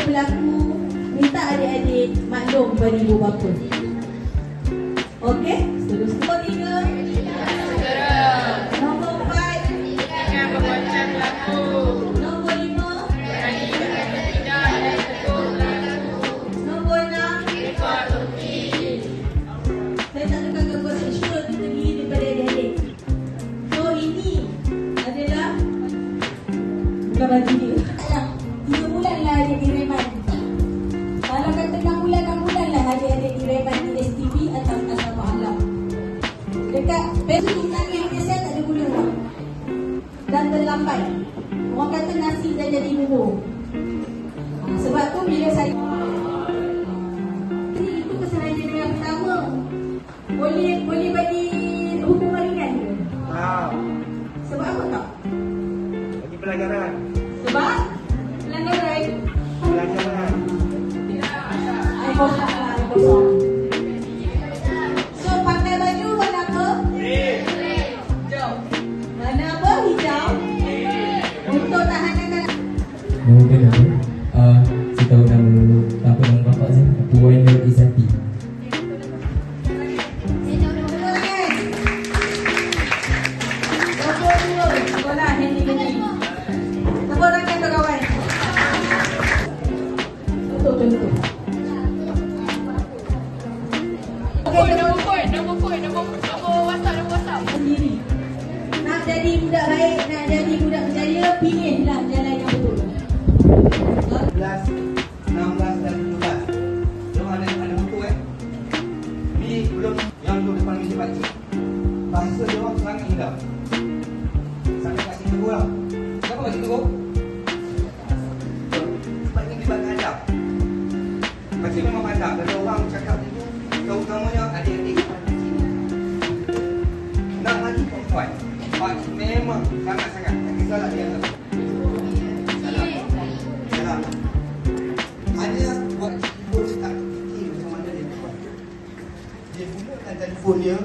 berlaku, minta adik-adik maklum pada ibu bapa. Okey, terus nombor 3. Nombor 4. Jangan berbuatkan berlaku. Nombor 5. Berani berkata tidak dan tegur berlaku. Nombor 6. Rekod rugi. Saya tak akan gangguan seksual kita diri daripada adik-adik. So ini adalah bukan baju dia. 3 bulan lah adik direman. Kalau kata 6 bulan lah adik-adik direman di STB atau asrama alam. Dekat Facebook tangis saya tak ada guna lah. Dan terlambat. Orang kata nasi dah jadi bubur. Sebab tu bila saya itu kesalahan yang pertama. Boleh bagi hukuman ringan ke? Sebab apa tak? Bagi pelanggaran. Sebab pelanggaran. Ai kosong lah, ai kosong. So pakai baju warna apa? Hijau. Warna apa? Hijau. Untuk tahanan. Mungkin aku saya tahu nama bapak saya, Puan Nur Isati. Nombor WhatsApp. Sendiri. Nak jadi budak baik, nak jadi budak berjaya, pilihlah jalan yang betul. 11, 16 dan 17. Diorang ada motor Ni belum yang duduk depan meja pakcik. Bahasa diorang sangat indah. Sampai kat sini tegur lah. Kenapa pakcik tegur? Sebab ini dibatkan adab. Pakcik memang adab. Kalau orang cakap itu, terutamanya adik-adik kat sini. Nak lagi perempuan. Pakcik memang sangat-sangat. Tak kisahlah dia nak. Salam. Ada buat telefon dia tak fikir macam mana dia buat. Dia gunakan telefon dia,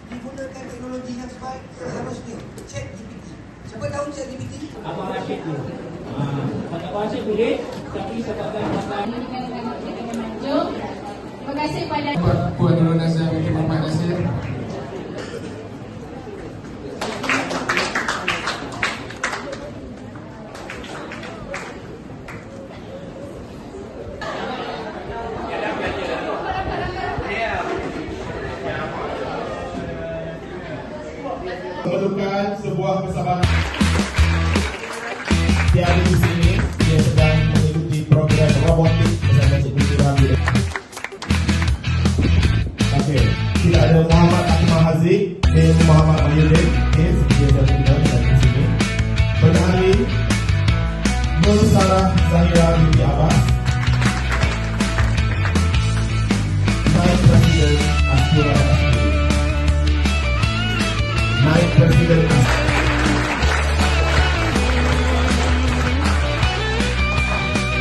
dia gunakan teknologi yang seharusnya. Chat GPT. Siapa tahu Chat GPT? Abang Rashid tu. Abang Rashid boleh, tapi sebabkan makan. Terima kasih pada Puan Nurul Nazir binti Muhammad Nasir. Memerlukan sebuah kesabaran. Dia ada di sini. Dia sedang mengikuti program robotik bersama Cikgu Ramli. Okey, tidak ada Muhammad Akmal Haziq dan Muhammad Mahyudin. Okey, seperti yang kita lihat di sini. Penari Nur Sarah Zahira binti Abbas. Naib Presiden Asura Asri. Naib Presiden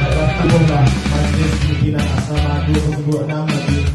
adalah Majlis Pimpinan Asrama 206 Majlis